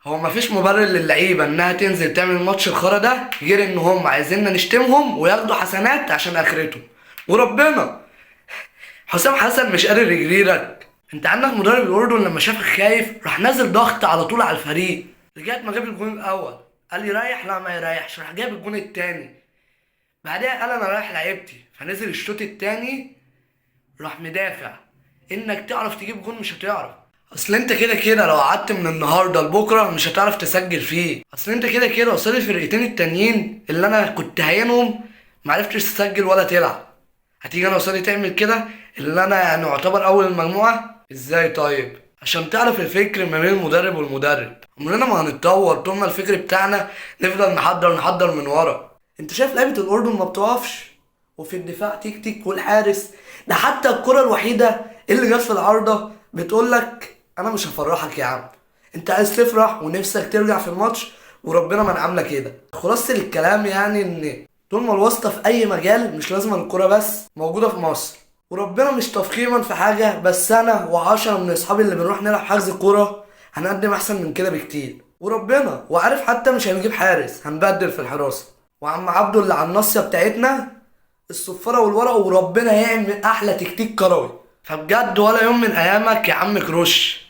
هو مفيش مبرر للعيبه انها تنزل تعمل الماتش الخرا ده غير ان هم عايزيننا نشتمهم وياخدوا حسنات عشان اخرتهم. وربنا حسام حسن مش قادر يجريلك. انت عندك مدرب الاردن لما شافك خايف راح نازل ضغط على طول على الفريق لغايه ما جاب الجون الاول. قال يريح، لا ما يريحش، راح جاب الجون التاني. بعدها قال انا رايح لعيبتي، فنزل الشوط التاني راح مدافع. انك تعرف تجيب جون مش هتعرف. اصل انت كده كده لو قعدت من النهارده لبكره مش هتعرف تسجل فيه. اصل انت كده كده قصاد الفرقتين التانيين اللي انا كنت هينهم معرفتش تسجل ولا تلعب. هتيجي انا قصادي تعمل كده اللي انا يعني اعتبر اول المجموعه؟ ازاي طيب؟ عشان تعرف الفكر ما بين المدرب والمدرب. عمرنا ما هنتطور طول ما الفكر بتاعنا نفضل نحضر من ورا. انت شايف لعيبه الاردن ما بتقفش، وفي الدفاع تيك تيك، والحارس ده حتى الكره الوحيده اللي جت في العارضه بتقول لك انا مش هفرحك يا عم، انت عايز تفرح ونفسك ترجع في الماتش وربنا منعمنا كده. خلاصة الكلام يعني ان طول ما الواسطة في اي مجال مش لازم الكرة بس موجودة في مصر. وربنا مش تفخيما في حاجة، بس انا وعشرة من اصحابي اللي بنروح نلعب حجز كورة هنقدم احسن من كده بكتير. وربنا وعارف حتى مش هنجيب حارس، هنبدل في الحراسة. وعم عبده اللي على الناصية بتاعتنا الصفارة والورق، وربنا يعمل احلى تكتيك كروي. فبجد ولا يوم من ايامك يا عم كروش.